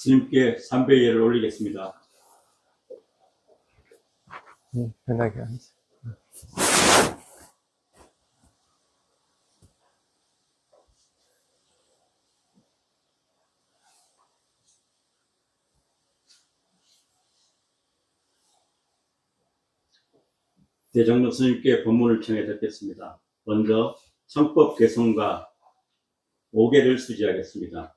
스님께 삼배예를 올리겠습니다. 편하게 앉으세요. 대정록 스님께 법문을 청해 듣겠습니다. 먼저 청법 개성과 5개를 수지하겠습니다.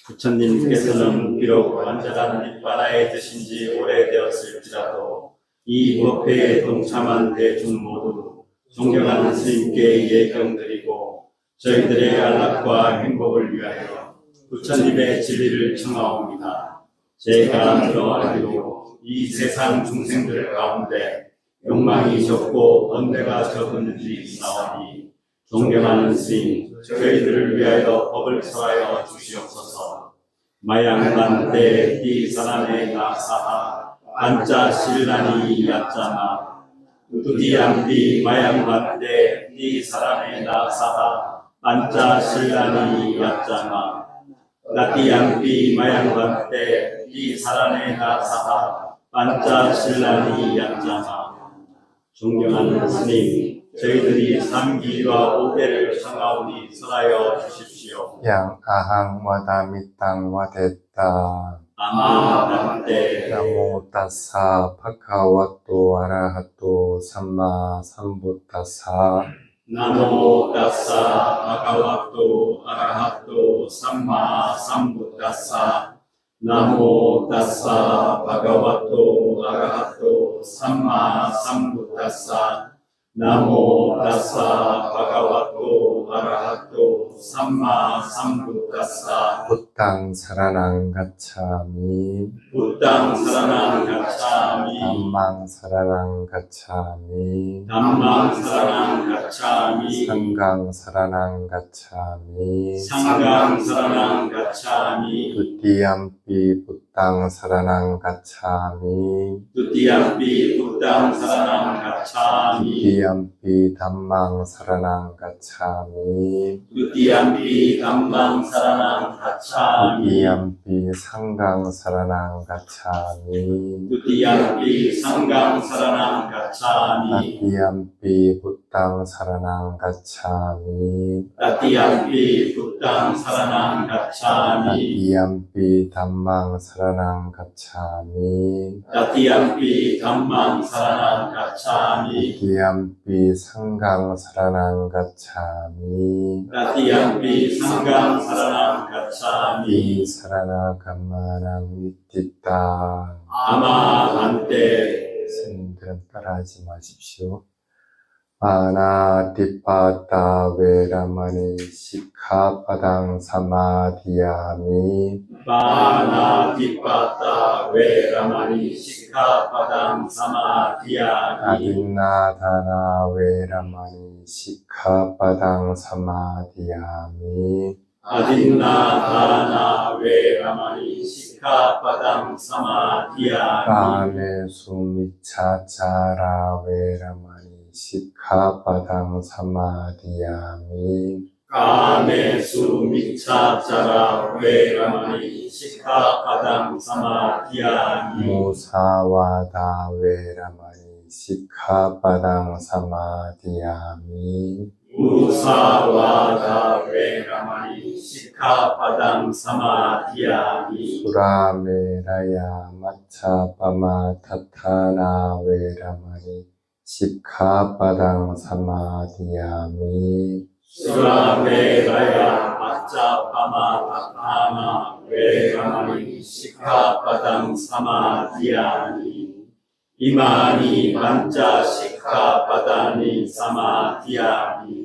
부처님께서는 비록 완전한 밑바다에 드신 지 오래되었을지라도 이 법회에 동참한 대중 모두 존경하는 스님께 예경드리고 저희들의 안락과 행복을 위하여 부처님의 진리를 청하옵니다. 제가 들어가지고 이 세상 중생들 가운데 욕망이 적고 번뇌가 적은 일이 있사오니 존경하는 스님, 저희들을 위하여 법을 설하여 주시옵소서. 마양반대 이 사람의 나사하 반자 신라니 야짜마 두디양비 마양반대 이 사람의 나사하 반자 신라니 야짜마 나디양비 마양반대 이 사람의 나사하 반자 신라니 야짜마. 존경하는 스님, 저희들이 3기와 5대를 청하오니 설하여 주십시오. 양 아항 와다미땅 와데따 아마반대 나모 따사 파카와또 아라하또 삼마 삼부따사 나모 따사 바가와또 아라하또 삼마 삼부따사 나모 따사 바가와또 아라하또 삼마 삼부따사 나모 따사 바가와또 아라하또 삼마 삼부따사 부땅 사라낭 가차미 부땅 사라낭 가차미 담망 사라낭 가차미 담망 사라낭 가차미 상강 사라낭 가차미 상강 사라낭 가차미 두띠암피 부땅 사라낭 가차미 두띠암피 부땅 사라낭 가차미 두띠암피 담망 사라낭 가차미 두띠암피 담망 사라낭 가차미 두띠암피 상강 사라낭 가차미 두띠암피 상강 사라낭 가차미 나띠암피 부땅 사라낭 가차미 나띠암피 부땅 사라낭 가차미 나띠암피 담망 사라낭 가차미 나띠암피 담망 사라낭 가차미 나띠암피 상강 사라낭 가차미 나띠암피 상강 사라낭 가차미 이 사라나 감마낭 미띠땅. 아마반대 스님들은 따라하지 마십시오. 파나티파타 베라마니 시카파당 사마디야미 바나티파타 웨라마니 시카파당 사마디야미 아딘나다나 베라마니 시카파당 사마디야미 아딘나다나 웨라마니 시카파당 사마디야미 까메수 미차차라 베라마니 시카파당 사마디야미 까메수 미차차라 웨라마니 시카파당 사마디야미 무사와다 베라마니 시카파당 사마디야미 무사와다 웨라마니 시카파당 사마디야미 수라메라야 마차파마 타타나 베라마니 시카파당 사마디야미 수라메라야 마짜파마 타타마 웨라마니 시카파당 사마디야미 이마니 반짜 시카파다니 사마디야미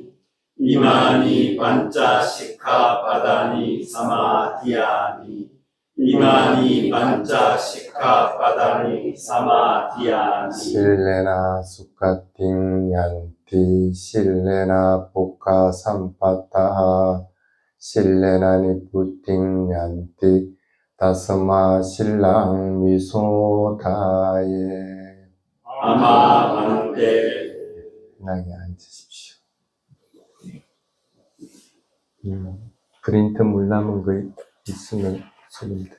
이마니 반짜 시카파다니 사마디야미 이마니 반짜 시카파다니 사마디야미 실레나 수카팅 얀티 실레나 포카 삼파타하 실레나니 puting 얀티 다스마 신랑 미소다예. 아마반대 편하게 앉으십시오. 프린트 물 남은 거 있으면 스님들.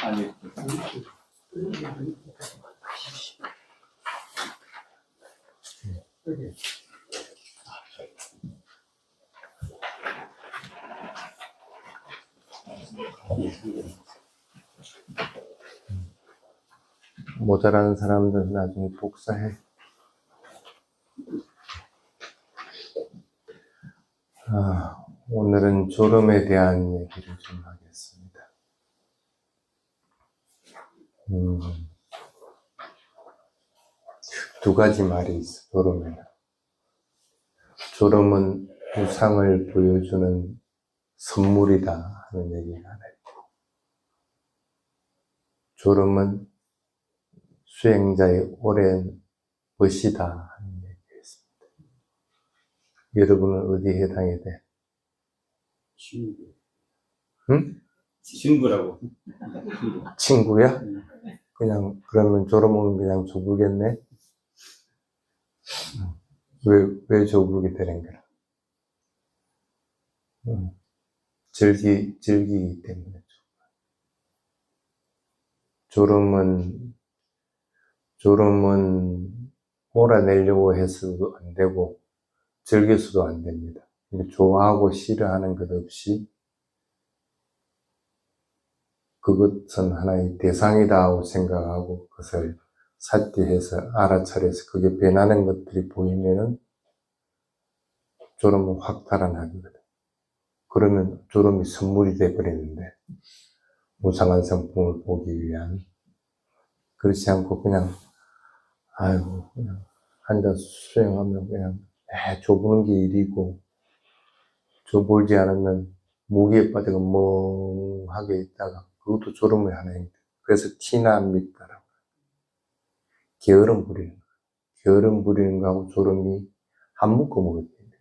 아니, 모자라는 사람들 나중에 복사해. 오늘은 졸음에 대한 얘기를 좀 하겠습니다. 두 가지 말이 있어, 졸음에는. 졸음은 우상을 보여주는 선물이다 하는 얘기가 하나 있고, 졸음은 수행자의 오랜 벗이다 하는 얘기가 있습니다. 여러분은 어디에 해당이 돼? 친구. 응? 친구라고. 친구야? 그냥, 그러면 졸음은 그냥 좁으겠네? 왜 좁게 되는 거야? 즐기기 때문에. 졸음은 몰아내려고 해서도 안 되고, 즐겨서도 안 됩니다. 좋아하고 싫어하는 것 없이, 그것은 하나의 대상이다 하고 생각하고, 그것을 삿대해서 알아차려서 그게 변하는 것들이 보이면은, 졸음은 확 달아나거든. 그러면 졸음이 선물이 돼버리는데, 무상한 성품을 보기 위한, 그렇지 않고 그냥, 아이고, 그냥 앉아서 수행하면 그냥, 좁은 게 일이고, 좁을지 않으면 무기에 빠져서 멍하게 있다가, 그것도 졸음의 하나입니다. 그래서 티나 밉다라고. 게으름 부리는 거. 게으름 부리는 거하고 졸음이 한 묶어 먹어야 됩니다.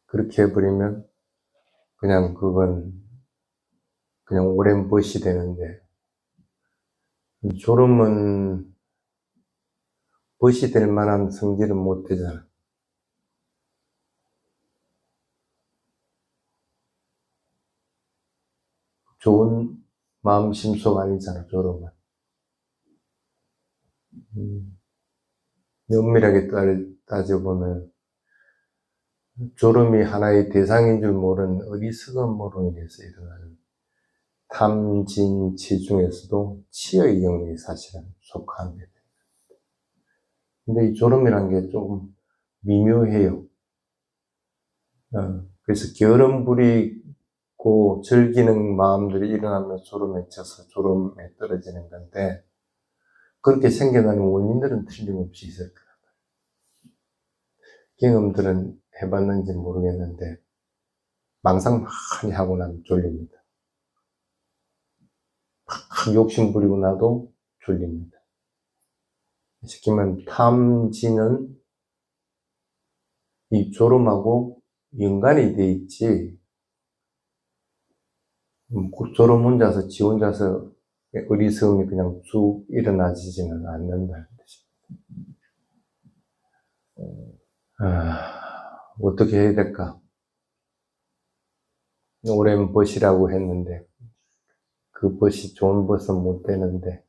그렇게 해버리면, 그냥 그건, 그냥 오랜 벗이 되는데, 졸음은 벗이 될 만한 성질은 못 되잖아. 좋은 마음 심속 아니잖아, 졸음은. 엄밀하게 따져보면, 졸음이 하나의 대상인 줄 모르는 어리석음으로 인해서 일어나는 탐진치 중에서도 치의 영역이 사실은 속합니다. 근데 이 졸음이란 게 조금 미묘해요. 그래서 게으름 부리고 즐기는 마음들이 일어나면 졸음에 쳐서 졸음에 떨어지는 건데, 그렇게 생겨나는 원인들은 틀림없이 있을 거예요. 경험들은 해봤는지 모르겠는데, 망상 많이 하고 나면 졸립니다. 막 욕심 부리고 나도 졸립니다. 쉽게 말하면 탐지는 이 졸음하고 연관이 돼 있지, 졸음 혼자서, 지 혼자서 어리석음이 그냥 쭉 일어나지지는 않는다는 뜻입니다. 어떻게 해야 될까? 오랜 벗이라고 했는데, 그 벗이 좋은 벗은 못 되는데,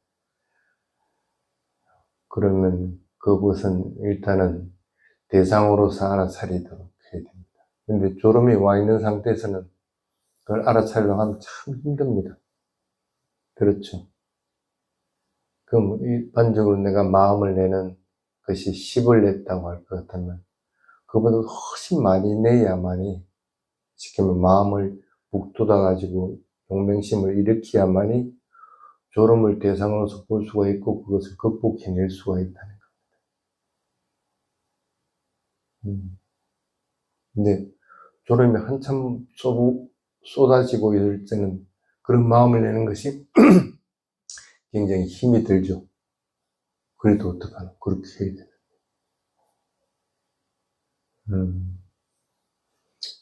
그러면 그 벗은 일단은 대상으로서 알아차리도록 해야 됩니다. 근데 졸음이 와 있는 상태에서는 그걸 알아차리려고 하면 참 힘듭니다. 그렇죠? 그럼 일반적으로 내가 마음을 내는 것이 10을 냈다고 할 것 같으면, 그보다 훨씬 많이 내야만이, 쉽게 말하면 마음을 북돋아가지고 용맹심을 일으켜야만이 졸음을 대상으로서 볼 수가 있고, 그것을 극복해낼 수가 있다는 겁니다. 근데 졸음이 한참 쏟아지고 이럴 때는 그런 마음을 내는 것이 굉장히 힘이 들죠. 그래도 어떡하나, 그렇게 해야 돼요.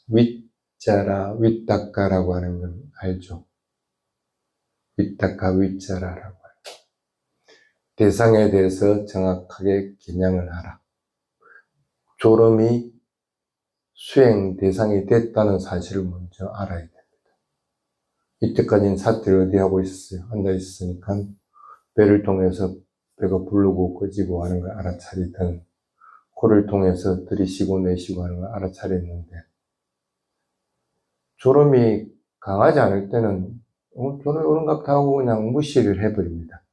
윗자라, 윗닦아라고 하는 건 알죠? 윗닦아, 윗자라라고 해요. 대상에 대해서 정확하게 겨냥을 하라. 졸음이 수행 대상이 됐다는 사실을 먼저 알아야 됩니다. 이때까지는 사태를 어디 하고 있었어요? 앉아 있으니까 배를 통해서 배가 부르고 꺼지고 하는 걸 알아차리던, 코를 통해서 들이쉬고 내쉬고 하는 걸 알아차렸는데, 졸음이 강하지 않을 때는 졸음이 오는 것 같아 하고 그냥 무시를 해버립니다.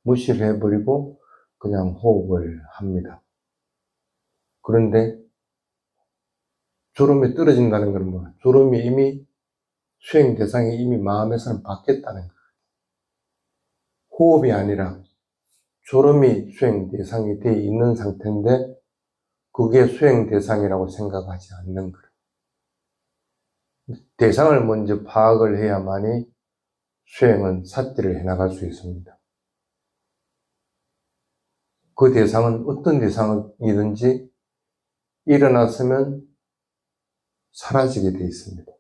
무시를 해버리고 그냥 호흡을 합니다. 그런데 졸음이 떨어진다는 건 뭐야? 졸음이 이미 수행 대상이 이미 마음에서는 바뀌었다는 거예요. 호흡이 아니라 졸음이 수행 대상이 되어 있는 상태인데 그게 수행 대상이라고 생각하지 않는 거예요. 대상을 먼저 파악을 해야만이 수행은 삿대를 해나갈 수 있습니다. 그 대상은 어떤 대상이든지 일어났으면 사라지게 되어 있습니다.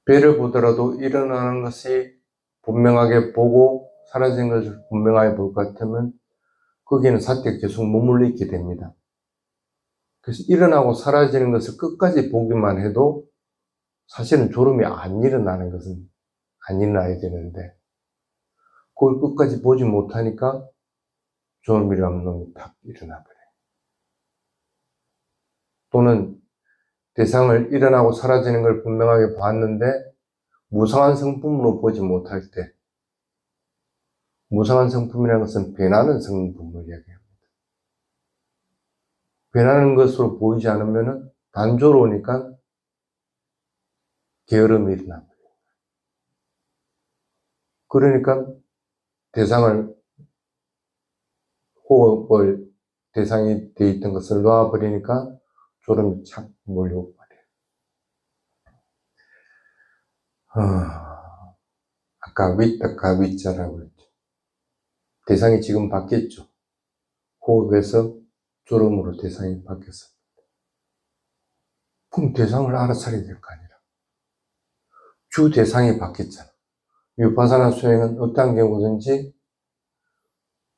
배를 보더라도 일어나는 것이 분명하게 보고 사라진 것을 분명하게 볼 것 같으면 거기는 삿대가 계속 머물러 있게 됩니다. 그래서 일어나고 사라지는 것을 끝까지 보기만 해도 사실은 졸음이 안 일어나는 것은 안 일어나야 되는데 그걸 끝까지 보지 못하니까 졸음이라는 놈이 탁 일어나 버려요. 또는 대상을 일어나고 사라지는 걸 분명하게 봤는데 무상한 성품으로 보지 못할 때, 무상한 성품이라는 것은 변하는 성품을 이야기합니다. 변하는 것으로 보이지 않으면 단조로우니까 게으름이 일어납니다. 그러니까 대상을, 호흡을 대상이 되어 있던 것을 놓아버리니까 졸음이 착 몰려버려요. 아까 위딱가 위자라고 했죠. 대상이 지금 바뀌었죠. 호흡에서 졸음으로 대상이 바뀌었습니다. 그럼 대상을 알아차려야 될 거 아니라. 주 대상이 바뀌었잖아. 위파사나 수행은 어떤 경우든지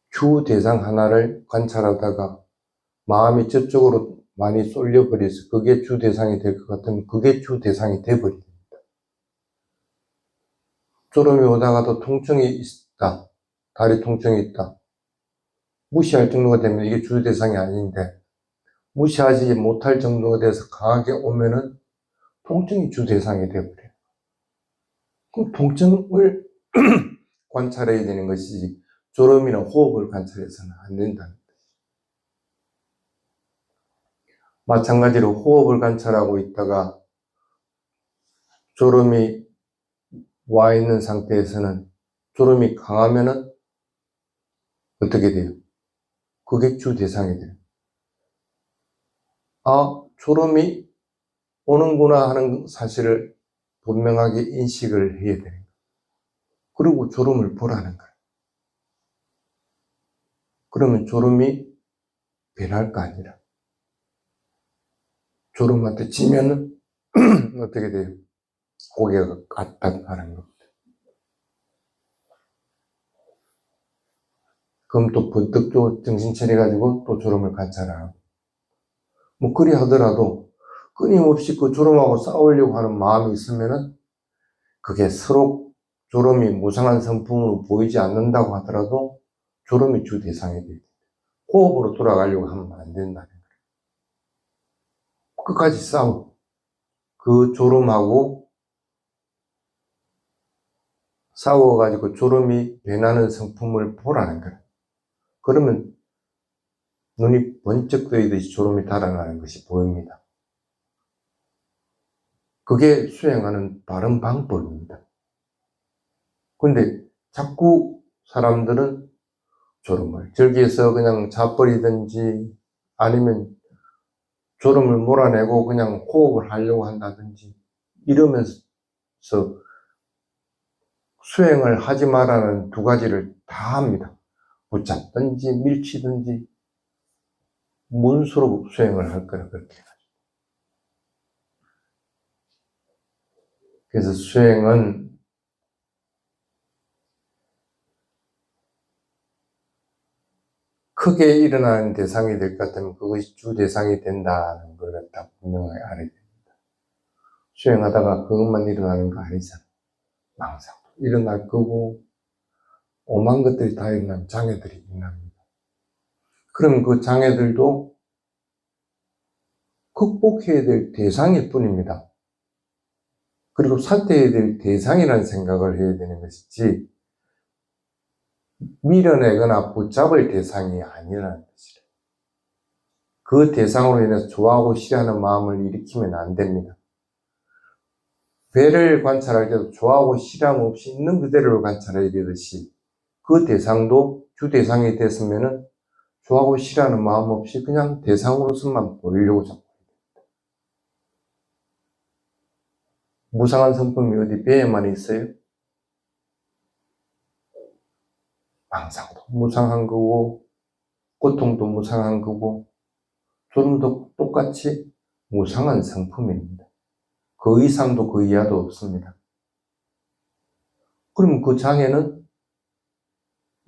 주 대상 하나를 관찰하다가 마음이 저쪽으로 많이 쏠려버려서 그게 주 대상이 될 것 같으면 그게 주 대상이 돼버립니다. 졸음이 오다가도 통증이 있다. 다리 통증이 있다. 무시할 정도가 되면 이게 주 대상이 아닌데 무시하지 못할 정도가 돼서 강하게 오면은 통증이 주 대상이 되어버려요. 그럼 통증을 관찰해야 되는 것이지 졸음이나 호흡을 관찰해서는 안 된다는 거죠. 마찬가지로 호흡을 관찰하고 있다가 졸음이 와 있는 상태에서는 졸음이 강하면은 어떻게 돼요? 그게 주 대상이 돼요. 아, 졸음이 오는구나 하는 사실을 분명하게 인식을 해야 되는 거예요. 그리고 졸음을 보라는 거예요. 그러면 졸음이 변할 거 아니라 졸음한테 지면은 어떻게 돼요? 고개가 까딱하는 겁니다. 그럼 또 번뜩 또 정신 차려가지고 또 졸음을 관찰하고 뭐 그리 하더라도 끊임없이 그 졸음하고 싸우려고 하는 마음이 있으면은 그게 서로 졸음이 무상한 성품으로 보이지 않는다고 하더라도 졸음이 주 대상이 돼요. 호흡으로 돌아가려고 하면 안 된다는 거예요. 끝까지 싸워. 그 졸음하고 싸워가지고 졸음이 변하는 성품을 보라는 거예요. 그러면 눈이 번쩍 뜨이듯이 졸음이 달아나는 것이 보입니다. 그게 수행하는 바른 방법입니다. 근데 자꾸 사람들은 졸음을 저기에서 그냥 자버리든지 아니면 졸음을 몰아내고 그냥 호흡을 하려고 한다든지 이러면서 수행을 하지 말라는 두 가지를 다 합니다. 붙잡든지 밀치든지 문수로 수행을 할 거라 그렇게 해가지고. 그래서 수행은 크게 일어나는 대상이 될 것 같으면 그것이 주 대상이 된다는 걸 갖다 분명하게 알아야 됩니다. 수행하다가 그것만 일어나는 거 아니잖아. 망상도 일어날 거고 오만 것들이 다 일어나면 장애들이 일어납니다. 그럼 그 장애들도 극복해야 될 대상일 뿐입니다. 그리고 삭제해야 될 대상이라는 생각을 해야 되는 것이지 밀어내거나 붙잡을 대상이 아니라는 것이죠. 그 대상으로 인해서 좋아하고 싫어하는 마음을 일으키면 안 됩니다. 배를 관찰할 때도 좋아하고 싫어함 없이 있는 그대로를 관찰해야 되듯이 그 대상도 주 대상이 됐으면은 좋아하고 싫어하는 마음 없이 그냥 대상으로서만 보이려고 잡고 무상한 성품이 어디 배에만 있어요? 망상도 무상한 거고 고통도 무상한 거고 졸음도 똑같이 무상한 성품입니다. 그 이상도 그 이하도 없습니다. 그럼 그 장애는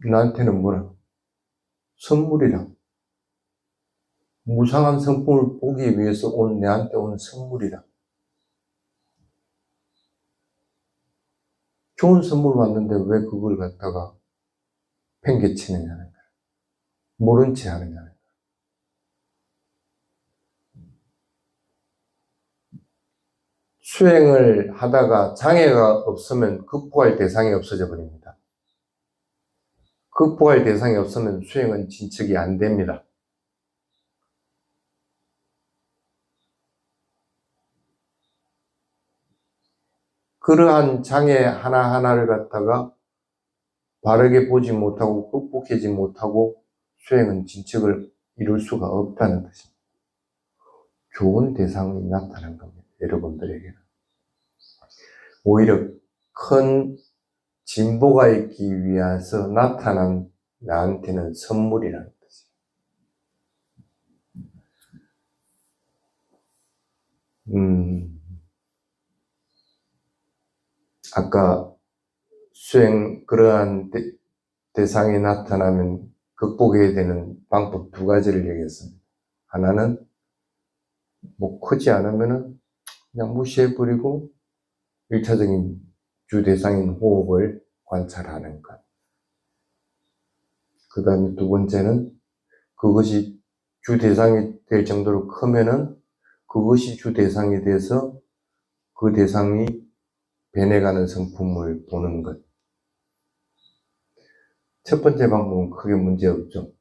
나한테는 뭐라? 선물이라. 무상한 성품을 보기 위해서 내한테 온 선물이라. 좋은 선물 왔는데 왜 그걸 갖다가 팽개치느냐는 거야. 모른 채 하느냐는 거야. 수행을 하다가 장애가 없으면 극복할 대상이 없어져 버립니다. 극복할 대상이 없으면 수행은 진척이 안 됩니다. 그러한 장애 하나하나를 갖다가 바르게 보지 못하고 극복하지 못하고 수행은 진척을 이룰 수가 없다는 것입니다. 좋은 대상이 나타난 겁니다. 여러분들에게는. 오히려 큰 진보가 있기 위해서 나타난 나한테는 선물이라는 것이에요. 아까 수행 그러한 대상이 나타나면 극복해야 되는 방법 두 가지를 얘기했습니다. 하나는 뭐 크지 않으면은 그냥 무시해버리고 1차적인 주 대상인 호흡을 관찰하는 것. 그 다음에 두 번째는 그것이 주 대상이 될 정도로 크면은 그것이 주 대상이 돼서 그 대상이 변해가는 성품을 보는 것. 첫 번째 방법은 크게 문제없죠.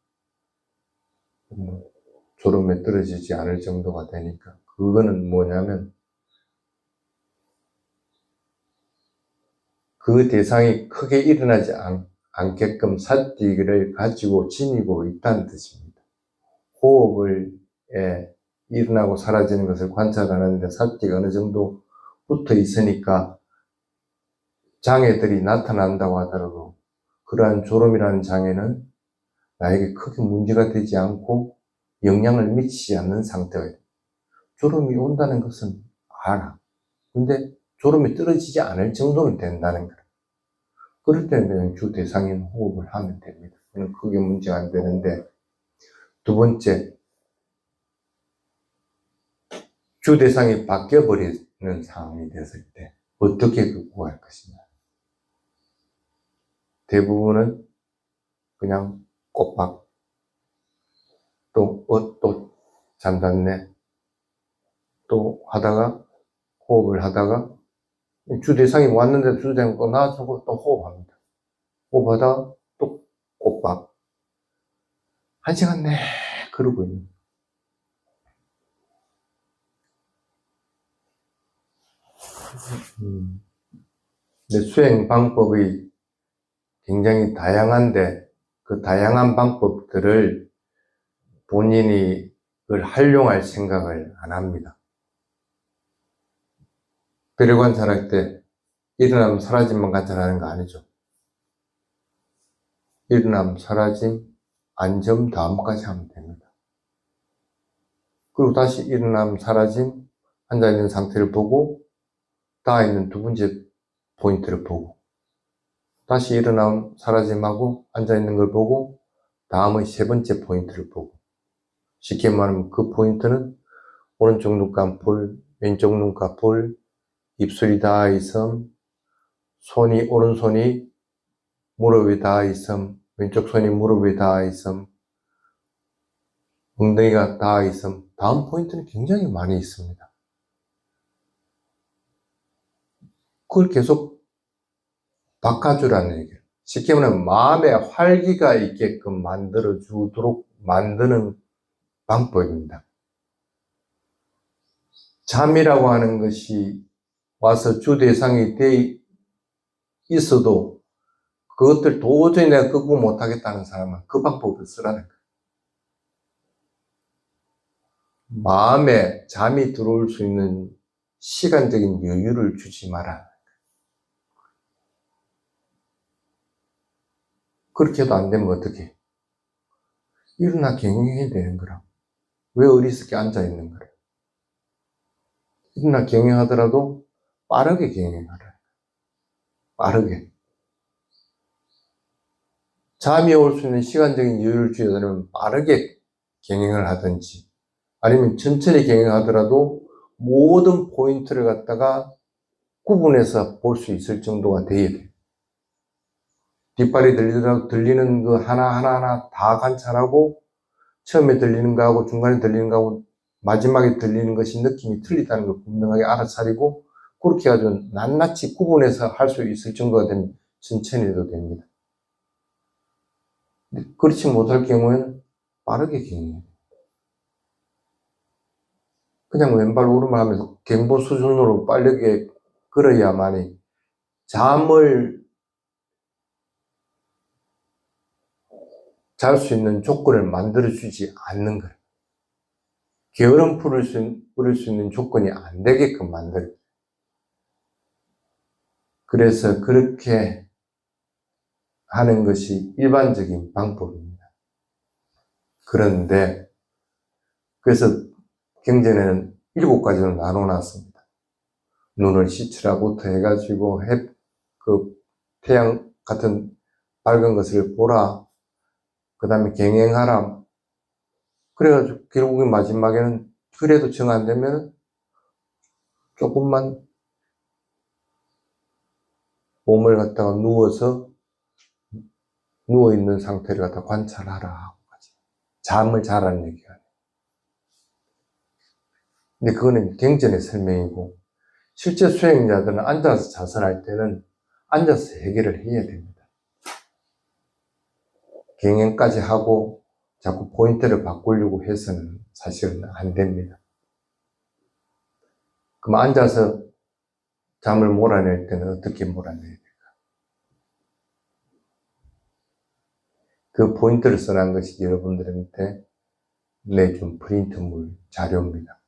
졸음에 떨어지지 않을 정도가 되니까. 그거는 뭐냐면 그 대상이 크게 일어나지 않게끔 사띠를 가지고 지니고 있다는 뜻입니다. 호흡을 일어나고 사라지는 것을 관찰하는데 사띠가 어느 정도 붙어 있으니까 장애들이 나타난다고 하더라도 그러한 졸음이라는 장애는 나에게 크게 문제가 되지 않고 영향을 미치지 않는 상태가 돼요. 졸음이 온다는 것은 알아. 근데 졸음이 떨어지지 않을 정도는 된다는 거예요. 그럴 때는 그냥 주 대상인 호흡을 하면 됩니다. 그건 크게 문제가 안 되는데, 두 번째, 주 대상이 바뀌어버리는 상황이 됐을 때 어떻게 극복할 것이냐. 대부분은 그냥 꼬박 또 잠잤네 또 하다가 호흡을 하다가 주 대상이 왔는데 주 대상이 또 나와서 또 호흡합니다. 호흡하다가 또 꼬박 1시간 내 그러고 있는. 근데 수행 방법이 굉장히 다양한데 그 다양한 방법들을 본인이 그걸 활용할 생각을 안 합니다. 배를 관찰할 때 일어나면 사라짐만 관찰하는 거 아니죠. 일어남, 사라짐, 안점, 다음까지 하면 됩니다. 그리고 다시 일어남, 사라짐, 앉아있는 상태를 보고 닿아있는 두 번째 포인트를 보고 다시 일어남, 사라짐하고 앉아있는 걸 보고 다음의 세 번째 포인트를 보고, 쉽게 말하면 그 포인트는 오른쪽 눈꺼풀, 왼쪽 눈꺼풀, 입술이 닿아 있음, 오른손이 무릎 위에 닿아 있음, 왼쪽 손이 무릎 위에 닿아 있음, 엉덩이가 닿아 있음. 다음 포인트는 굉장히 많이 있습니다. 그걸 계속 바꿔주라는 얘기예요. 쉽게 말하면 마음의 활기가 있게끔 만들어주도록 만드는 방법입니다. 잠이라고 하는 것이 와서 주 대상이 돼 있어도 그것들 도저히 내가 극복 못하겠다는 사람은 그 방법을 쓰라는 거예요. 마음에 잠이 들어올 수 있는 시간적인 여유를 주지 마라. 그렇게 해도 안 되면 어떻게? 일어나 경영해야 되는 거라. 왜 어리석게 앉아있는 거라. 일어나 경영하더라도 빠르게 경영하라. 빠르게. 잠이 올 수 있는 시간적인 여유를 주려면 빠르게 경영을 하든지 아니면 천천히 경영하더라도 모든 포인트를 갖다가 구분해서 볼 수 있을 정도가 돼야 돼요. 뒷발이 들리더라도 들리는 그 하나하나 다 관찰하고 처음에 들리는 거하고 중간에 들리는 거하고 마지막에 들리는 것이 느낌이 틀리다는 걸 분명하게 알아차리고 그렇게 해가지고 낱낱이 구분해서 할 수 있을 정도가 되면 천천히 해도 됩니다. 그렇지 못할 경우에는 빠르게 경영해요. 그냥 왼발 오른발 하면서 갱보 수준으로 빠르게 걸어야만이 잠을 잘 수 있는 조건을 만들어주지 않는 거예요. 게으름 부릴 수 있는 조건이 안 되게끔 만들어요. 그래서 그렇게 하는 것이 일반적인 방법입니다. 그런데 그래서 경전에는 7가지로 나눠놨습니다. 눈을 씻으라부터 해가지고 태양 같은 밝은 것을 보라. 그 다음에 경행하라. 그래가지고 결국에 마지막에는 그래도 정 안 되면 조금만 몸을 갖다가 누워있는 상태를 갖다 관찰하라. 잠을 자라는 얘기가 아니에요. 근데 그거는 경전의 설명이고, 실제 수행자들은 앉아서 자선할 때는 앉아서 해결을 해야 됩니다. 경행까지 하고 자꾸 포인트를 바꾸려고 해서는 사실은 안 됩니다. 그럼 앉아서 잠을 몰아낼 때는 어떻게 몰아내야 될까? 그 포인트를 써놓은 것이 여러분들한테 내준 프린트물 자료입니다.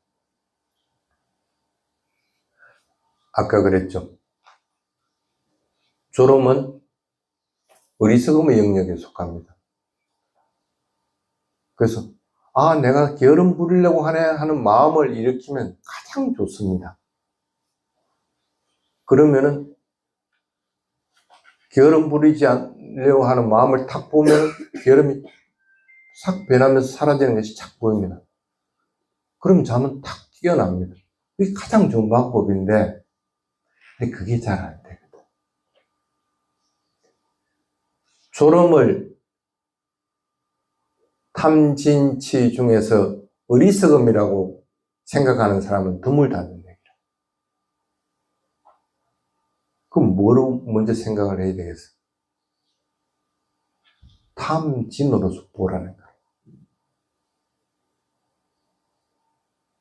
아까 그랬죠. 졸음은 어리석음의 영역에 속합니다. 그래서 내가 게으름 부리려고 하네 하는 마음을 일으키면 가장 좋습니다. 그러면은 게으름 부리지 않으려고 하는 마음을 탁 보면 게으름이 싹 변하면서 사라지는 것이 착 보입니다. 그럼 잠은 탁 깨어납니다. 이게 가장 좋은 방법인데 근데 그게 잘 안 되거든. 졸음을 탐진치 중에서 어리석음이라고 생각하는 사람은 드물다는 얘기죠. 그럼 뭐로 먼저 생각을 해야 되겠어? 탐진으로서 보라는 거예요.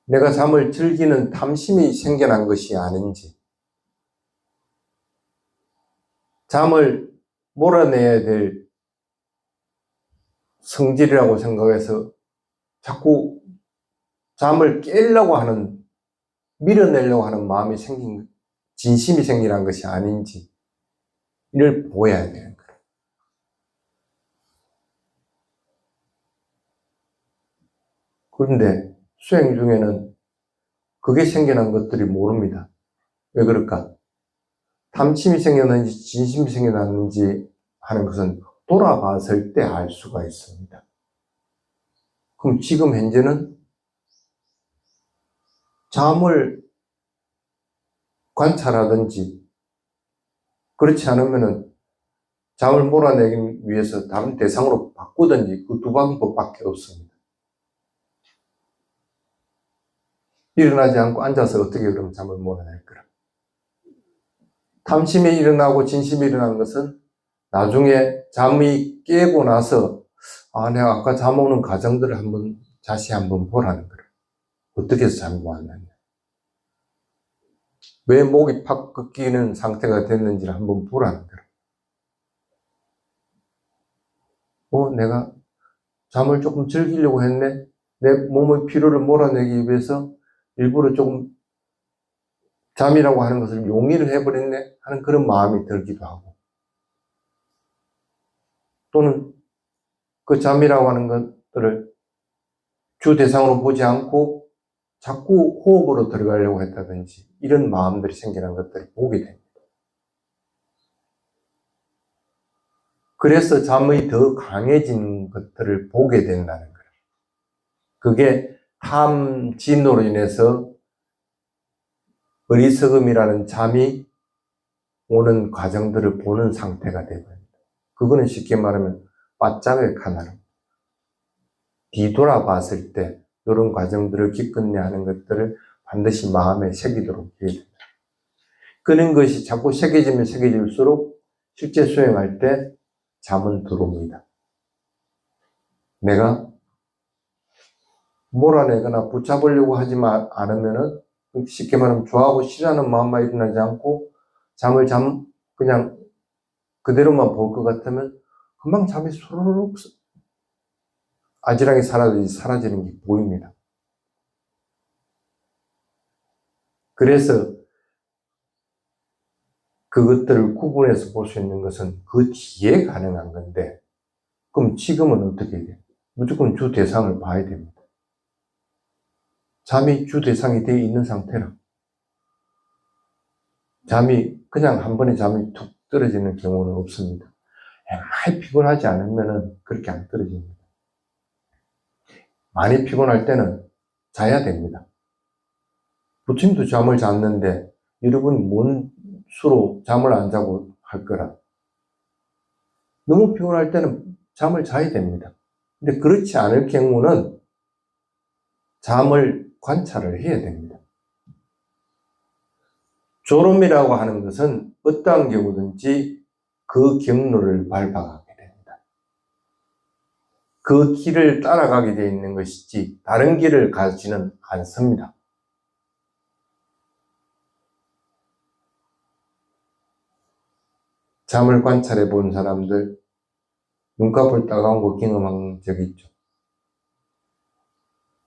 내가 잠을 즐기는 탐심이 생겨난 것이 아닌지, 잠을 몰아내야 될 성질이라고 생각해서 자꾸 잠을 깨려고 하는, 밀어내려고 하는 마음이 진심이 생겨난 것이 아닌지, 이를 보여야 되는 거예요. 그런데 수행 중에는 그게 생겨난 것들이 모릅니다. 왜 그럴까? 탐심이 생겨났는지 진심이 생겨났는지 하는 것은 돌아봤을 때 알 수가 있습니다. 그럼 지금 현재는 잠을 관찰하든지 그렇지 않으면은 잠을 몰아내기 위해서 다른 대상으로 바꾸든지 그 두 방법밖에 없습니다. 일어나지 않고 앉아서 어떻게 그럼 잠을 몰아낼 거라. 탐심이 일어나고 진심이 일어나는 것은 나중에 잠이 깨고 나서 내가 아까 잠 오는 과정들을 다시 한번 보라는 거라. 어떻게 해서 잠이 왔느냐. 왜 목이 팍 꺾이는 상태가 됐는지를 한번 보라는 거라. 내가 잠을 조금 즐기려고 했네. 내 몸의 피로를 몰아내기 위해서 일부러 조금 잠이라고 하는 것을 용의를 해버렸네 하는 그런 마음이 들기도 하고, 또는 그 잠이라고 하는 것들을 주 대상으로 보지 않고 자꾸 호흡으로 들어가려고 했다든지 이런 마음들이 생기는 것들을 보게 됩니다. 그래서 잠이 더 강해진 것들을 보게 된다는 거예요. 그게 탐진으로 인해서 어리석음이라는 잠이 오는 과정들을 보는 상태가 되거든요. 그거는 쉽게 말하면 빠짝의 카나로 뒤돌아봤을 때 이런 과정들을 기껏내 하는 것들을 반드시 마음에 새기도록 해야 됩니다. 그런 것이 자꾸 새겨지면 새겨질수록 실제 수행할 때 잠은 들어옵니다. 내가 몰아내거나 붙잡으려고 하지 않으면은 쉽게 말하면 좋아하고 싫어하는 마음만 일어나지 않고 잠을 그냥 그대로만 볼 것 같으면 금방 잠이 소르륵 아지랑이 사라지는 게 보입니다. 그래서 그것들을 구분해서 볼 수 있는 것은 그 뒤에 가능한 건데, 그럼 지금은 어떻게 해야 돼요? 무조건 주 대상을 봐야 됩니다. 잠이 주 대상이 되어 있는 상태라 잠이 그냥 한 번에 잠이 툭 떨어지는 경우는 없습니다. 많이 피곤하지 않으면 그렇게 안 떨어집니다. 많이 피곤할 때는 자야 됩니다. 부처님도 잠을 잤는데 여러분 뭔 수로 잠을 안 자고 할 거라. 너무 피곤할 때는 잠을 자야 됩니다. 근데 그렇지 않을 경우는 잠을 관찰을 해야 됩니다. 졸음이라고 하는 것은 어떠한 경우든지 그 경로를 밟아가게 됩니다. 그 길을 따라가게 되어 있는 것이지 다른 길을 가지는 않습니다. 잠을 관찰해 본 사람들, 눈꺼풀 따가운 거 경험한 적이 있죠.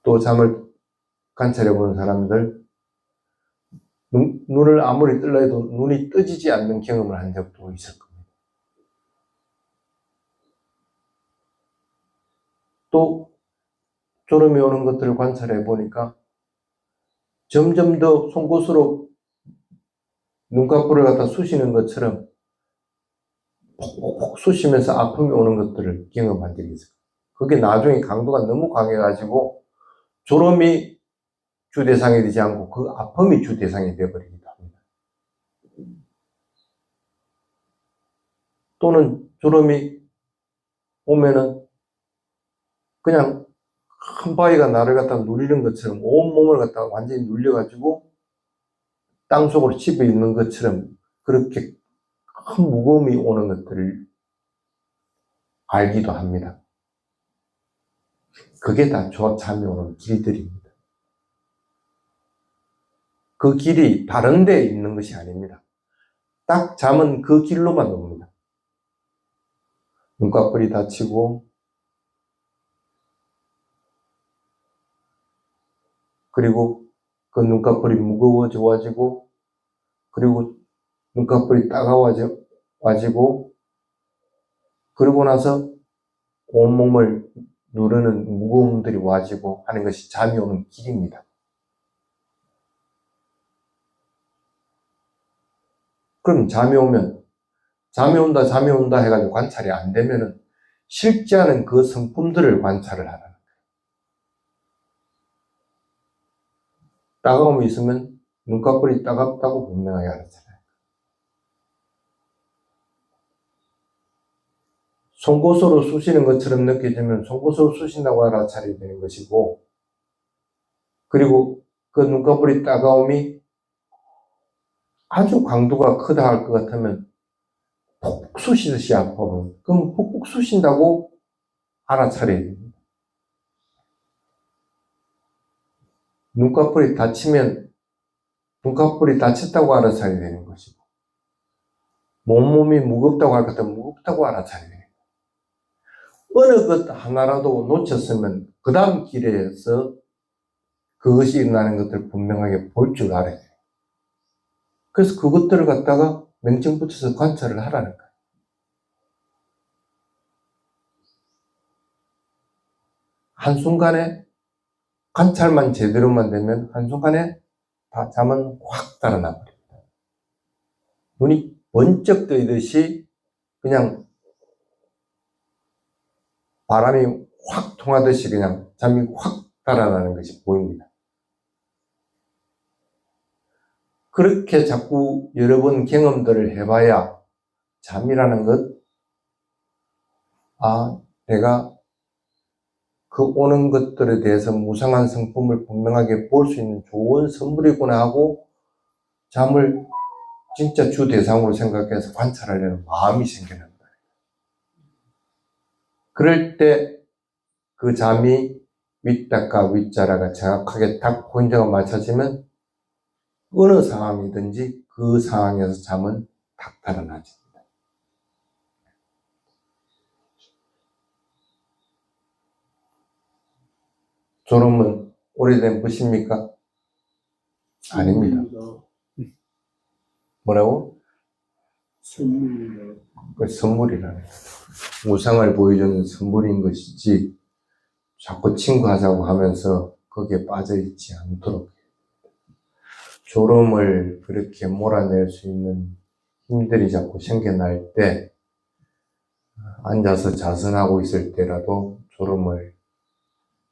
또 잠을 관찰해 본 사람들, 눈을 아무리 뜰라 해도 눈이 떠지지 않는 경험을 한 적도 있을 겁니다. 또 졸음이 오는 것들을 관찰해 보니까 점점 더 송곳으로 눈꺼풀을 갖다 쑤시는 것처럼 폭폭폭 쑤시면서 아픔이 오는 것들을 경험한 적이 있어요. 그게 나중에 강도가 너무 강해가지고 졸음이 주 대상이 되지 않고 그 아픔이 주 대상이 되어버리기도 합니다. 또는 졸음이 오면은 그냥 한 바위가 나를 갖다 누리는 것처럼 온몸을 갖다가 완전히 눌려가지고 땅속으로 집어 있는 것처럼 그렇게 큰 무거움이 오는 것들을 알기도 합니다. 그게 다 잠이 오는 길들입니다. 그 길이 다른 데에 있는 것이 아닙니다. 딱 잠은 그 길로만 옵니다. 눈꺼풀이 다치고 그리고 그 눈꺼풀이 무거워지고 그리고 눈꺼풀이 따가워지고 그러고 나서 온몸을 누르는 무거움들이 와지고 하는 것이 잠이 오는 길입니다. 그럼 잠이 오면 잠이 온다 해가지고 관찰이 안 되면은 실제하는 그 성품들을 관찰을 하라는 거예요. 따가움이 있으면 눈꺼풀이 따갑다고 분명하게 알아차려요. 송곳으로 쑤시는 것처럼 느껴지면 송곳으로 쑤신다고 알아차려야 되는 것이고, 그리고 그 눈꺼풀이 따가움이 아주 강도가 크다 할 것 같으면 푹 쑤시듯이 아파요. 그럼 푹푹 쑤신다고 알아차려야 됩니다. 눈꺼풀이 다치면 눈꺼풀이 다쳤다고 알아차려야 되는 것이고, 몸이 무겁다고 할 것 같으면 무겁다고 알아차려야 됩니다. 어느 것 하나라도 놓쳤으면 그 다음 길에서 그것이 일어나는 것들을 분명하게 볼 줄 알아야 돼요. 그래서 그것들을 갖다가 명칭 붙여서 관찰을 하라는 거예요. 한순간에 관찰만 제대로만 되면 한순간에 다 잠은 확 달아나 버립니다. 눈이 번쩍 뜨이듯이 그냥 바람이 확 통하듯이 그냥 잠이 확 달아나는 것이 보입니다. 그렇게 자꾸 여러 번 경험들을 해봐야 잠이라는 것, 내가 그 오는 것들에 대해서 무상한 성품을 분명하게 볼 수 있는 좋은 선물이구나 하고 잠을 진짜 주 대상으로 생각해서 관찰하려는 마음이 생기는 거예요. 그럴 때 그 잠이 윗닭과 윗자라가 정확하게 딱 포인트가 맞춰지면 어느 상황이든지 그 상황에서 잠은 딱 달아나집니다. 졸음은 오래된 것입니까? 아닙니다. 뭐라고? 선물이요. 그 선물이라는 거예요. 우상을 보여주는 선물인 것이지 자꾸 친구하자고 하면서 거기에 빠져있지 않도록 졸음을 그렇게 몰아낼 수 있는 힘들이 자꾸 생겨날 때 앉아서 자선하고 있을 때라도 졸음을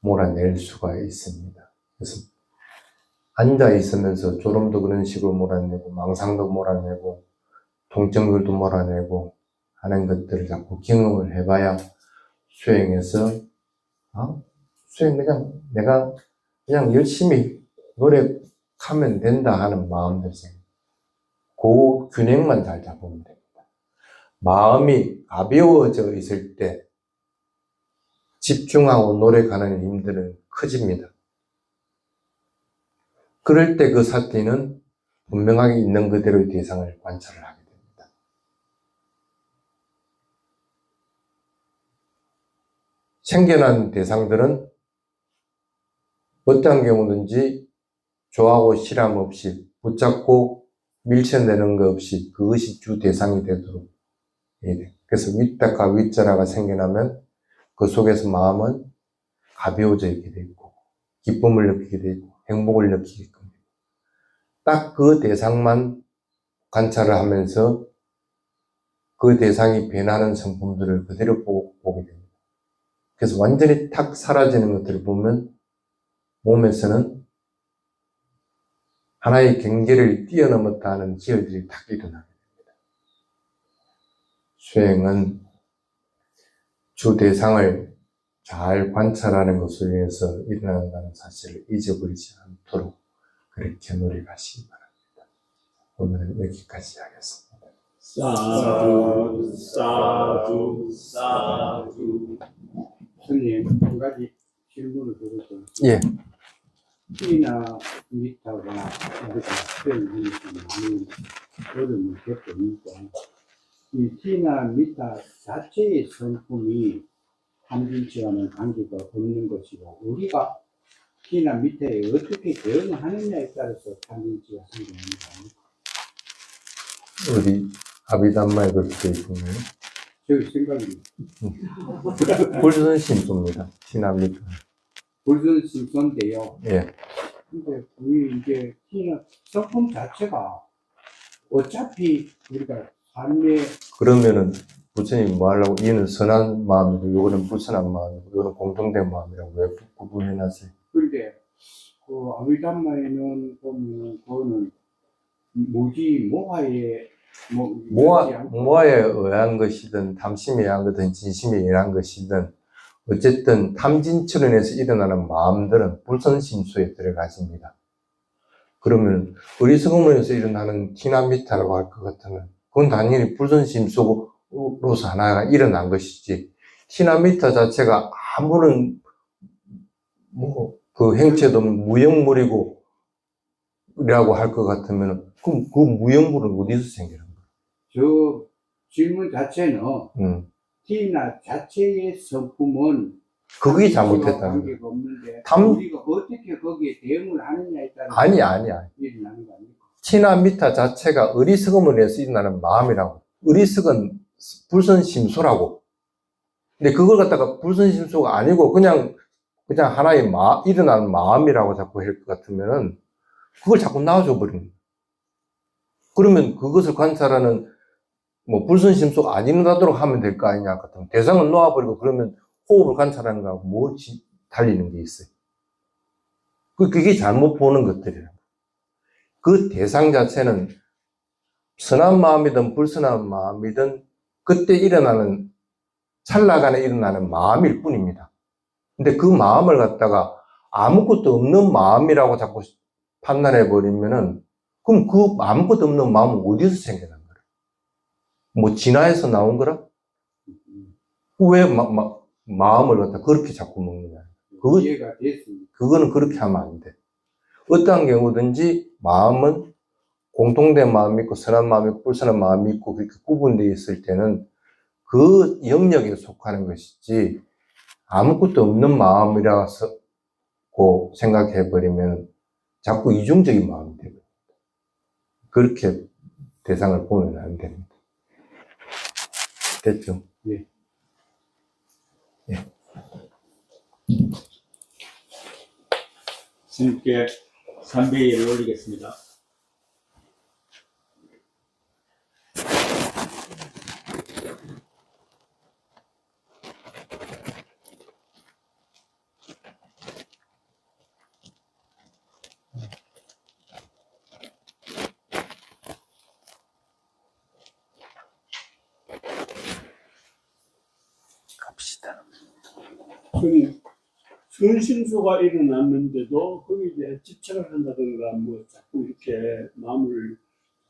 몰아낼 수가 있습니다. 그래서 앉아 있으면서 졸음도 그런 식으로 몰아내고 망상도 몰아내고 통증들도 몰아내고 하는 것들을 자꾸 경험을 해봐야 수행해서 수행 그냥 내가 그냥 열심히 노력하면 된다 하는 마음들 생겨요. 그 균형만 잘 잡으면 됩니다. 마음이 가벼워져 있을 때 집중하고 노력하는 힘들은 커집니다. 그럴 때 그 사티는 분명하게 있는 그대로의 대상을 관찰을 하게 됩니다. 생겨난 대상들은 어떤 경우든지 좋아하고 싫어함 없이 붙잡고 밀쳐내는 것 없이 그것이 주 대상이 되도록 해야 돼요. 그래서 윗닭과 윗자라가 생겨나면 그 속에서 마음은 가벼워져 있게 되고 기쁨을 느끼게 되고 행복을 느끼게끔 됩니다. 딱 그 대상만 관찰을 하면서 그 대상이 변하는 성품들을 그대로 보게 됩니다. 그래서 완전히 탁 사라지는 것들을 보면 몸에서는 하나의 경계를 뛰어넘었다 하는 기혈들이 탁 일어나게 됩니다. 수행은 주 대상을 잘 관찰하는 것을 위해서 일어난다는 사실을 잊어버리지 않도록 그렇게 노력하시기 바랍니다. 오늘은 여기까지 하겠습니다. 사두, 사두, 사두. 선생님, 한 가지 질문을 드렸어요. 예. T나 미타가 우리가 수행하는 많은 어려움을 겪고 있고, 이 T나 미타 자체의 성품이 한진치와는 관계가 없는 것이고, 우리가 T나 미타에 어떻게 대응하느냐에 따라서 한진치가 생기는 거아닙니까? 우리 아비담마에 그렇게 되어 있군요. 저기 생각이 불선심소입니다. 티납니까? 불선심소인데요. 예. 근데 우리 이제 T는 성품 자체가 어차피 우리가 반매 그러면은 부처님이 뭐 하려고 이는 선한 마음이고 요거는 불선한 마음이고 요거는 공통된 마음이라고 왜 구분해놨어요? 근데 그 아비담마에는 보면 그거는 무지 모하에 모아에 의한 것이든 탐심에 의한 것이든 진심에 의한 것이든 어쨌든 탐진출현에서 일어나는 마음들은 불선심수에 들어가십니다. 그러면 어리석음에서 일어나는 티나미타라고 할 것 같으면 그건 당연히 불선심수로서 하나가 일어난 것이지 티나미타 자체가 아무런 그 행체도 없는 무형물이고 라고 할 것 같으면 그럼 그 무형물은 어디서 생기는 거야? 저 질문 자체는 티나 자체의 성품은 그게 잘못했다는 거야. 관계가 없는데 탐- 우리가 어떻게 거기에 대응을 하느냐에 따라 아니야. 일어나는 거 아닙니까? 티나미타 자체가 어리석음을 내서 일어나는 마음이라고. 어리석은 불선심소라고. 근데 그걸 갖다가 불선심소가 아니고 그냥 하나의 일어나는 마음이라고 자꾸 할 것 같으면은 그걸 자꾸 놔줘 버리는 거야. 그러면 그것을 관찰하는 불선심소가 안 일어나도록 하면 될 거 아니냐 같은 대상을 놓아버리고 그러면 호흡을 관찰하는 거하고 뭐 달리는 게 있어요. 그게 잘못 보는 것들이라고. 그 대상 자체는 선한 마음이든 불선한 마음이든 그때 일어나는 찰나간에 일어나는 마음일 뿐입니다. 근데 그 마음을 갖다가 아무것도 없는 마음이라고 자꾸 판단해 버리면은 그럼 그 아무것도 없는 마음은 어디서 생겨난 거야? 뭐 진화에서 나온 거라? 왜 마음을 갖다 그렇게 자꾸 먹느냐? 이해가 됐습니다. 그거는 그렇게 하면 안 돼. 어떠한 경우든지 마음은 공통된 마음이 있고 선한 마음이 있고 불선한 마음이 있고 그렇게 구분되어 있을 때는 그 영역에 속하는 것이지 아무것도 없는 마음이라고 생각해버리면 자꾸 이중적인 마음이 됩니다. 그렇게 대상을 보면 안 됩니다. 됐죠? 네. 예. 스님께 300예를 올리겠습니다. 갑시다. 그럼 선심소가 일어났는데도 거기에 대해 집착을 한다든가 뭐 자꾸 이렇게 마음을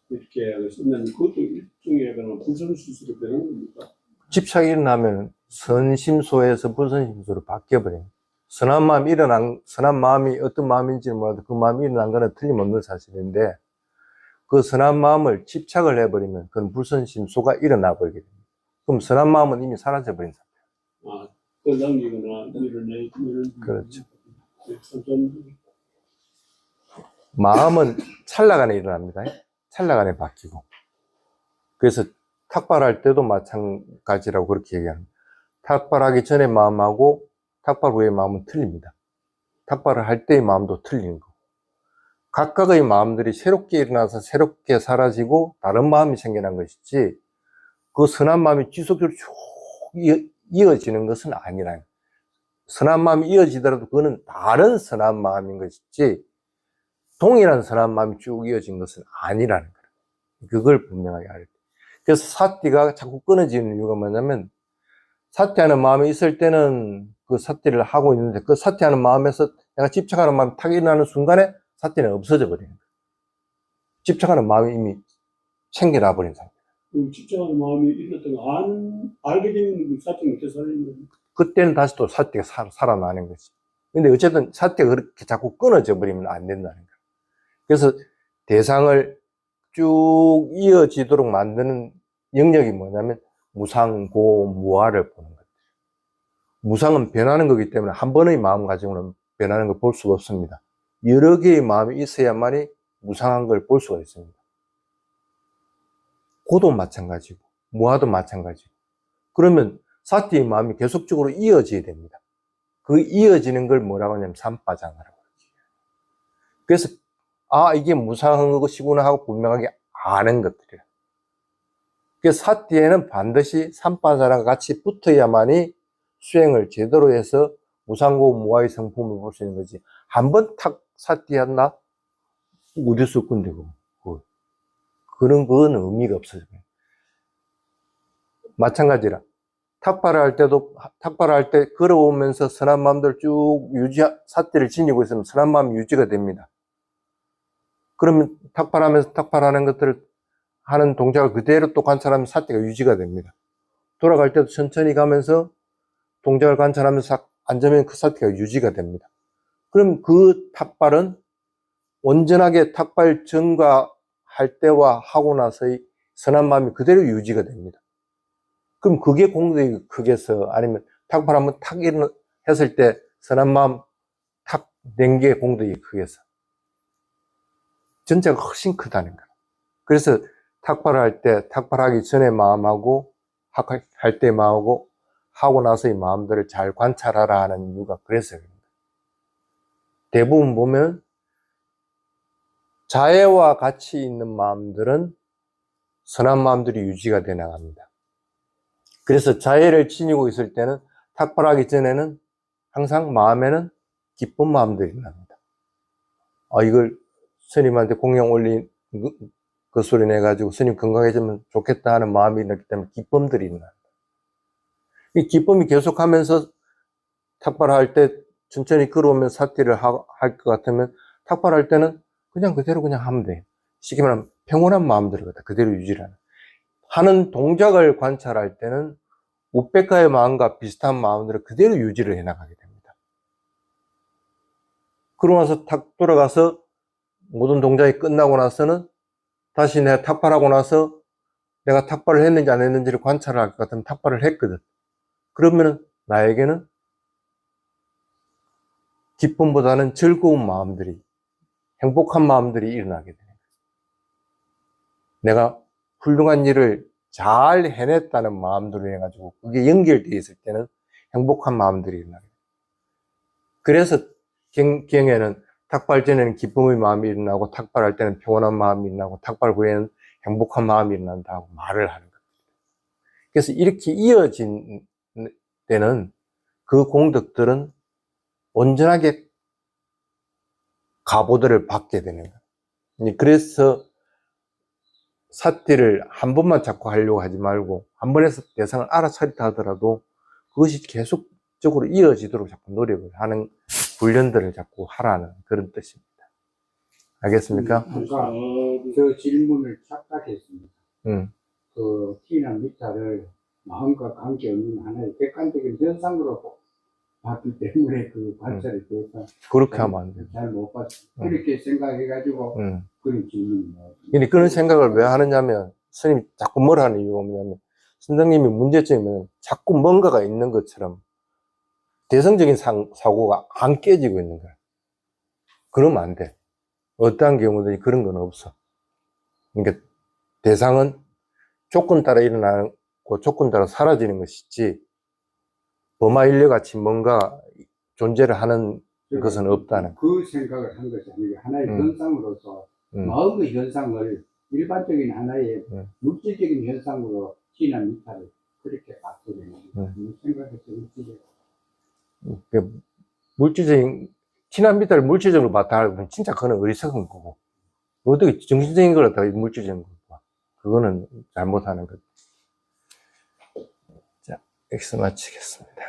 이렇게 쓴다면 그것도 일종의 그런 불선심소로 변하는 겁니까? 집착이 일어나면 선심소에서 불선심소로 바뀌어버려요. 선한 마음이 어떤 마음인지는 몰라도 그 마음이 일어난 거는 틀림없는 사실인데 그 선한 마음을 집착을 해버리면 그건 불선심소가 일어나 버리게 됩니다. 그럼 선한 마음은 이미 사라져버린 상태. 건강이거나 이런 그렇죠. 좀 마음은 찰나간에 일어납니다. 찰나간에 바뀌고. 그래서 탁발할 때도 마찬가지라고 그렇게 얘기합니다. 탁발하기 전에 마음하고 탁발 후의 마음은 틀립니다. 탁발을 할 때의 마음도 틀린 거. 각각의 마음들이 새롭게 일어나서 새롭게 사라지고 다른 마음이 생겨난 것이지 그 선한 마음이 지속적으로 쭉 이어지는 것은 아니라요. 선한 마음이 이어지더라도 그거는 다른 선한 마음인 것이지 동일한 선한 마음이 쭉 이어진 것은 아니라는 거예요. 그걸 분명하게 알아야 돼요. 그래서 사띠가 자꾸 끊어지는 이유가 뭐냐면 사띠하는 마음이 있을 때는 그 사띠를 하고 있는데 그 사띠하는 마음에서 내가 집착하는 마음이 탁 일어나는 순간에 사띠는 없어져 버리는 거예요. 집착하는 마음이 이미 챙겨놔 버린 상태. 집착하는 마음이 있었던 거 알게 되면 사증이 어떻게 살리는 겁니까? 그때는 다시 또 사띠가 살아나는 거지. 근데 어쨌든 사띠가 그렇게 자꾸 끊어져 버리면 안 된다는 거예요. 그래서 대상을 쭉 이어지도록 만드는 영역이 뭐냐면 무상, 고, 무아를 보는 거예요. 무상은 변하는 거기 때문에 한 번의 마음가짐으로는 변하는 걸 볼 수가 없습니다. 여러 개의 마음이 있어야만이 무상한 걸 볼 수가 있습니다. 고도 마찬가지고 무아도 마찬가지고 그러면 사티의 마음이 계속적으로 이어져야 됩니다. 그 이어지는 걸 뭐라고 하냐면 삼바장하라고 그러죠. 그래서 이게 무상한 것이구나 하고 분명하게 아는 것들이에요. 그 사띠에는 반드시 삼파자랑 같이 붙어야만이 수행을 제대로 해서 무상고 무아의 성품을 볼 수 있는 거지. 한번 탁 사띠했나? 어디서 건데, 그거. 그런 건 의미가 없어요. 마찬가지라. 탁발을 할 때도, 탁발을 할 때 걸어오면서 선한 마음들 쭉 사띠를 지니고 있으면 선한 마음이 유지가 됩니다. 그러면 탁발하면서 탁발하는 것들을 하는 동작을 그대로 또 관찰하면 사띠가 유지가 됩니다. 돌아갈 때도 천천히 가면서 동작을 관찰하면서 앉으면 그 사띠가 유지가 됩니다. 그럼 그 탁발은 온전하게 탁발 전과 할 때와 하고 나서의 선한 마음이 그대로 유지가 됩니다. 그럼 그게 공덕이 크겠어? 아니면 탁발 한번 탁 했을 때 선한 마음 탁 낸 게 공덕이 크겠어? 전체가 훨씬 크다는 거야. 그래서 탁발을 할 때, 탁발하기 전에 마음하고, 할 때 마음하고, 하고 나서의 마음들을 잘 관찰하라 하는 이유가 그래서 그런다. 대부분 보면, 자애와 같이 있는 마음들은 선한 마음들이 유지가 돼 나갑니다. 그래서 자애를 지니고 있을 때는, 탁발하기 전에는 항상 마음에는 기쁜 마음들이 납니다. 이걸 스님한테 공양 올린 그 소리 내가지고 스님 건강해지면 좋겠다 하는 마음이 있기 때문에 기쁨들이 있나. 이 기쁨이 계속하면서 탁발할 때 천천히 걸어오면 사띠를 할 것 같으면 탁발할 때는 그냥 그대로 그냥 하면 돼. 쉽게 말하면 평온한 마음들을 갖다 그대로 유지하는. 하는 동작을 관찰할 때는 우백가의 마음과 비슷한 마음들을 그대로 유지를 해나가게 됩니다. 그러고 나서 탁 돌아가서 모든 동작이 끝나고 나서는 다시 내가 탁발하고 나서 내가 탁발을 했는지 안 했는지를 관찰할 것 같으면 탁발을 했거든. 그러면은 나에게는 기쁨보다는 즐거운 마음들이, 행복한 마음들이 일어나게 되는 거예요. 내가 훌륭한 일을 잘 해냈다는 마음들로 해가지고 그게 연결되어 있을 때는 행복한 마음들이 일어나게 돼요. 그래서 경에는 탁발 전에는 기쁨의 마음이 일어나고 탁발할 때는 평온한 마음이 일어나고 탁발 후에는 행복한 마음이 일어난다고 말을 하는 겁니다. 그래서 이렇게 이어진 때는 그 공덕들은 온전하게 가보들을 받게 되는 거예요. 그래서 사띠를 한 번만 자꾸 하려고 하지 말고 한 번에서 대상을 알아차리다 하더라도 그것이 계속적으로 이어지도록 자꾸 노력을 하는 훈련들을 자꾸 하라는 그런 뜻입니다. 알겠습니까? 아까 저 질문을 착각했습니다. 응. 그 T나 미타를 마음과 관계없는 하나의 객관적인 현상으로 봤기 때문에 그 관찰에 대해서 그렇게 하면 안 돼요. 잘 못 봤어요. 그렇게 생각해가지고 그런 질문이에요. 근데 그런 생각을 왜 하느냐면 스님이 자꾸 뭘 하는 이유가 뭐냐면 선생님이 문제점은 자꾸 뭔가가 있는 것처럼 대성적인 사고가 안 깨지고 있는 거야. 그러면 안 돼. 어떠한 경우든지 그런 건 없어. 그러니까 대상은 조건 따라 일어나고 조건 따라 사라지는 것이지 범하 인력같이 뭔가 존재를 하는 것은 없다는. 그 생각을 한 것이 아니고 하나의 현상으로서 마음의 현상을 일반적인 하나의 물질적인 현상으로 T나 미타를 그렇게 봤거든요. 생각해서 물질적인 T나 미타를 물질적으로 봤다 하면 진짜 그거는 어리석은 거고 어떻게 정신적인 걸 갖다가 물질적인 걸 봐. 그거는 잘못하는 거죠. 자, 여기서 마치겠습니다.